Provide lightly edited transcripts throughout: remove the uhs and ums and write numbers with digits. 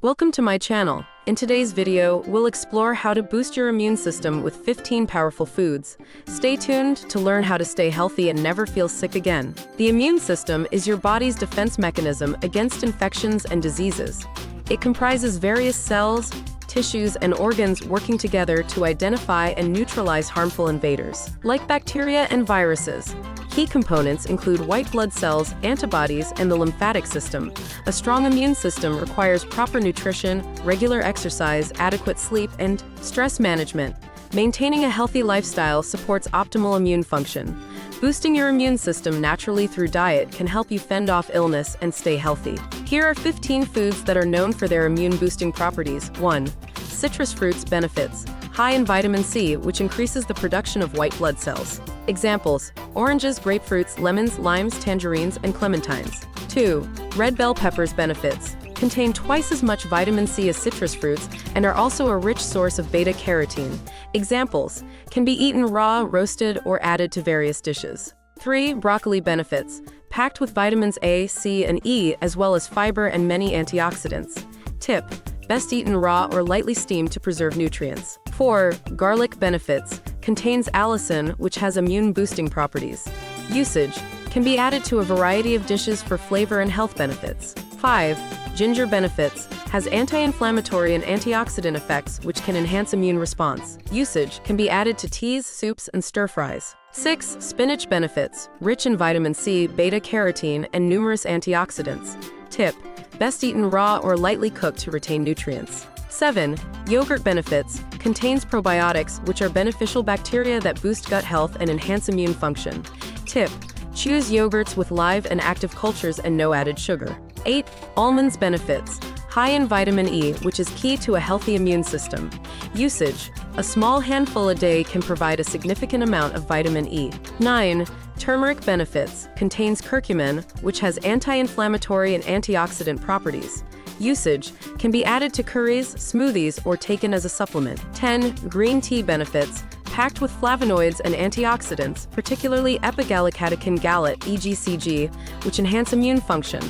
Welcome to my channel. In today's video, we'll explore how to boost your immune system with 15 powerful foods. Stay tuned to learn how to stay healthy and never feel sick again. The immune system is your body's defense mechanism against infections and diseases. It comprises various cells, tissues, and organs working together to identify and neutralize harmful invaders. Like bacteria and viruses, key components include white blood cells, antibodies, and the lymphatic system. A strong immune system requires proper nutrition, regular exercise, adequate sleep, and stress management. Maintaining a healthy lifestyle supports optimal immune function. Boosting your immune system naturally through diet can help you fend off illness and stay healthy. Here are 15 foods that are known for their immune-boosting properties. 1. Citrus fruits benefits. High in vitamin C, which increases the production of white blood cells. Examples: oranges, grapefruits, lemons, limes, tangerines, and clementines. 2. Red bell peppers benefits. Contain twice as much vitamin C as citrus fruits and are also a rich source of beta-carotene. Examples: can be eaten raw, roasted, or added to various dishes. 3. Broccoli benefits. Packed with vitamins A, C, and E, as well as fiber and many antioxidants. Tip: best eaten raw or lightly steamed to preserve nutrients. 4. Garlic benefits. Contains allicin, which has immune-boosting properties. Usage: can be added to a variety of dishes for flavor and health benefits. 5. Ginger benefits. Has anti-inflammatory and antioxidant effects, which can enhance immune response. Usage: can be added to teas, soups, and stir-fries. 6. Spinach benefits. Rich in vitamin C, beta-carotene, and numerous antioxidants. Tip: best eaten raw or lightly cooked to retain nutrients. 7. Yogurt benefits. Contains probiotics, which are beneficial bacteria that boost gut health and enhance immune function. Tip: choose yogurts with live and active cultures and no added sugar. 8. Almonds benefits. High in vitamin E, which is key to a healthy immune system. Usage: a small handful a day can provide a significant amount of vitamin E. 9. Turmeric benefits. Contains curcumin, which has anti-inflammatory and antioxidant properties. Usage: can be added to curries, smoothies, or taken as a supplement. 10. Green tea benefits. Packed with flavonoids and antioxidants, particularly epigallocatechin gallate (EGCG), which enhance immune function.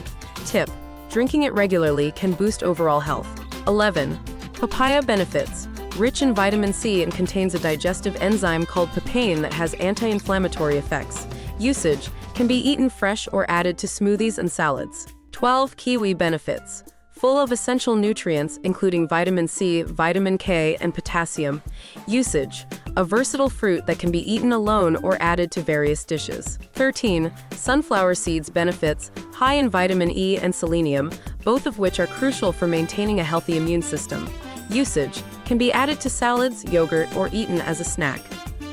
Tip: drinking it regularly can boost overall health. 11. Papaya benefits. Rich in vitamin C and contains a digestive enzyme called papain that has anti-inflammatory effects. Usage: can be eaten fresh or added to smoothies and salads. 12. Kiwi benefits. Full of essential nutrients, including vitamin C, vitamin K, and potassium. Usage: a versatile fruit that can be eaten alone or added to various dishes. 13. Sunflower seeds benefits. High in vitamin E and selenium, both of which are crucial for maintaining a healthy immune system. Usage: can be added to salads, yogurt, or eaten as a snack.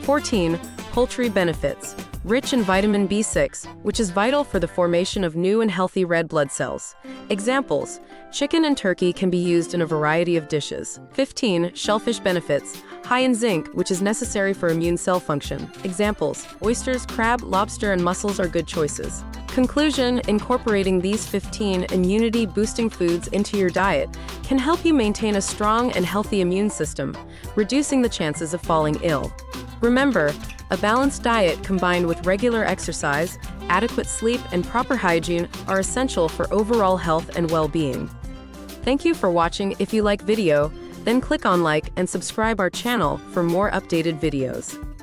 14. Poultry benefits. Rich in vitamin B6, which is vital for the formation of new and healthy red blood cells. Examples: chicken and turkey can be used in a variety of dishes. 15. Shellfish benefits. High in zinc, which is necessary for immune cell function. Examples: oysters, crab, lobster, and mussels are good choices. Conclusion: incorporating these 15 immunity-boosting foods into your diet can help you maintain a strong and healthy immune system, reducing the chances of falling ill. Remember, a balanced diet combined with regular exercise, adequate sleep, and proper hygiene are essential for overall health and well-being. Thank you for watching. If you like video, then click on like and subscribe our channel for more updated videos.